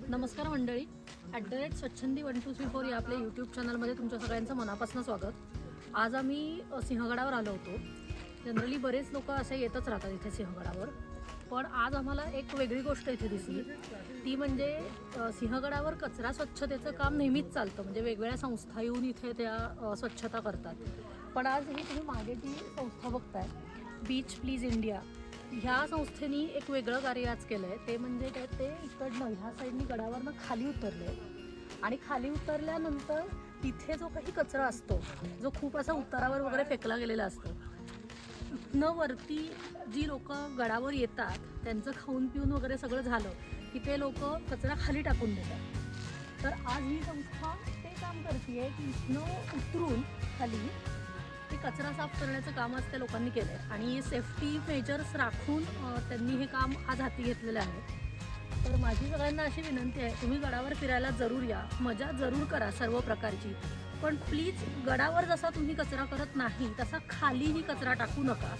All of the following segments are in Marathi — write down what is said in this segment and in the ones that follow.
नमस्कार मंडळी, @स्वच्छंदी1234 या आपल्या यूट्यूब चॅनलमध्ये तुमच्या सगळ्यांचं मनापासून स्वागत। आज आम्ही सिंहगडावर आलो होतो। जनरली बरेच लोक असे येतच राहतात इथे सिंहगडावर, पण आज आम्हाला एक वेगळी गोष्ट इथे दिसली। ती म्हणजे सिंहगडावर कचरा स्वच्छतेचं काम नेहमीच चालतं, म्हणजे वेगवेगळ्या संस्था येऊन इथे त्या स्वच्छता करतात। पण आज ही तुम्ही मागे जी संस्था बघताय, बीच प्लीज इंडिया, ह्या संस्थेने एक वेगळं कार्य आज केलं आहे। ते म्हणजे काय, ते इकडनं ह्या साईडनी गडावरनं खाली उतरले आणि खाली उतरल्यानंतर तिथे जो काही कचरा असतो, जो खूप असा उतारावर वगैरे फेकला गेलेला असतो, इथनं वरती जी लोक गडावर येतात त्यांचं खाऊन पिऊन वगैरे सगळं झालं की ते लोक कचरा खाली टाकून देतात। तर आज ही संस्था ते काम करते की इथनं उतरून खाली ते कचरा साफ करण्याचं काम आज त्या लोकांनी केलं आहे आणि सेफ्टी मेजर्स राखून त्यांनी हे काम आज हाती घेतलेलं आहे। तर माझी सगळ्यांना अशी विनंती आहे, तुम्ही गडावर फिरायला जरूर या, मजा जरूर करा सर्व प्रकारची, पण प्लीज गडावर जसा तुम्ही कचरा करत नाही तसा खालीही कचरा टाकू नका,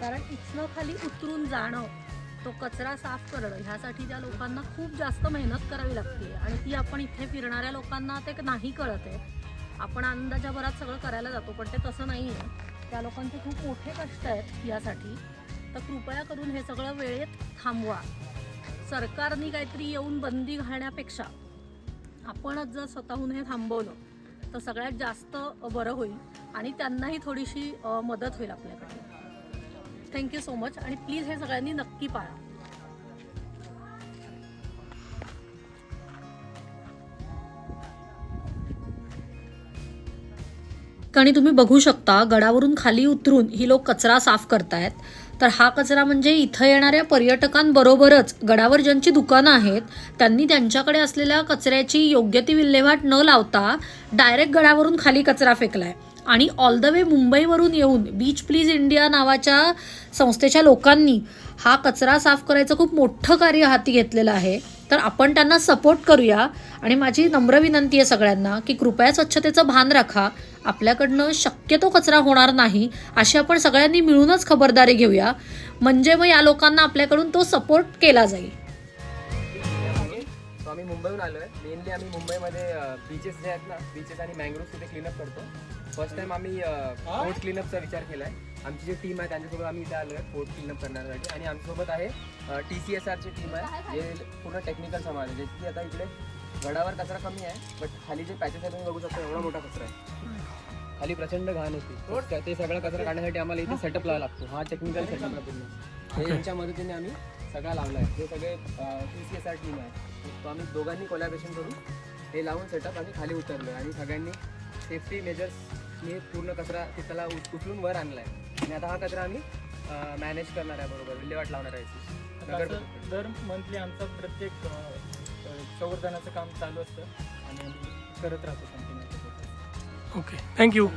कारण इथनं खाली उतरून जाणं, तो कचरा साफ करणं, ह्यासाठी त्या लोकांना खूप जास्त मेहनत करावी लागते आणि ती आपण इथे फिरणाऱ्या लोकांना ते नाही कळत आहे। आपण अंदाजाभरात सगळं करायला जातो, पण ते तसं नाही आहे। त्या लोकांचे खूप मोठे कष्ट आहेत यासाठी। तर कृपया करून हे सगळं वेळेत थांबवा। सरकारने काहीतरी येऊन बंदी घालण्यापेक्षा आपणच जर स्वतःहून हे थांबवलं तर सगळ्यात जास्त बरं होईल आणि त्यांनाही थोडीशी मदत होईल आपल्याकडे। थँक्यू सो मच आणि प्लीज हे सगळ्यांनी नक्की पाळा। आणि तुम्ही बघू शकता गडावरून खाली उतरून ही लोक कचरा साफ करतायत। तर हा कचरा म्हणजे इथं येणाऱ्या पर्यटकांबरोबरच गडावर ज्यांची दुकानं आहेत त्यांनी त्यांच्याकडे असलेल्या कचऱ्याची योग्य ती विल्हेवाट न लावता डायरेक्ट गडावरून खाली कचरा फेकलाय आणि ऑल द वे मुंबईवरून येऊन बीच प्लीज इंडिया नावाच्या संस्थेच्या लोकांनी हा कचरा साफ करायचं खूप मोठं कार्य हाती घेतलेलं आहे। तर आपण त्यांना सपोर्ट करूया आणि माझी नम्र विनंती आहे सगळ्यांना की कृपया स्वच्छतेचं भान राखा। आपल्याकडनं शक्यतो कचरा होणार नाही अशी आपण सगळ्यांनी मिळूनच खबरदारी घेऊया, म्हणजे मग या लोकांना आपल्याकडून तो सपोर्ट केला जाईल। आम्ही मुंबईहून आलोय। मेनली आम्ही मुंबईमध्ये बीचेस जे आहेत ना, बीचेस आणि मँग्रोव्ह तिथे क्लीनअप करतो। फर्स्ट टाइम आम्ही फोर्ट क्लीनअपचा विचार केलाय। आमची जी टीम आहे त्यांच्यासोबत आम्ही इथे आलोय फोर्ट क्लीनअप करण्यासाठी आणि आमच्यासोबत आहे TCSRची टीम आहे, जे पूर्ण टेक्निकल समाज आहे। जसे की आता इकडे गडावर कचरा कमी आहे, बट खाली जे पॅचेस आहे तुम्ही बघू शकता, एवढा मोठा कचरा आहे, खाली प्रचंड घाण होती। ते सगळा कचरा काढण्यासाठी आम्हाला इथे सेटअप लावावा लागतो। हा टेक्निकल सेटअप आहे पूर्ण, हे यांच्या मदतीने आम्ही सगळा लावला आहे। हे सगळे TCSR टीम आहे, तो आम्ही दोघांनी कोलॅबरेशन करून हे लावून सेटअप आणि खाली उतरलो आणि सगळ्यांनी सेफ्टी मेजर्सनी पूर्ण कचरा तिथला उचलून वर आणला आहे आणि आता हा कचरा आम्ही मॅनेज करणार आहे, बरोबर विल्हेवाट लावणार आहे। दर मंथली आमचं प्रत्येक संवर्धनाचं काम चालू असतं आणि आम्ही करत राहतो कंटिन्यू। Okay, thank you.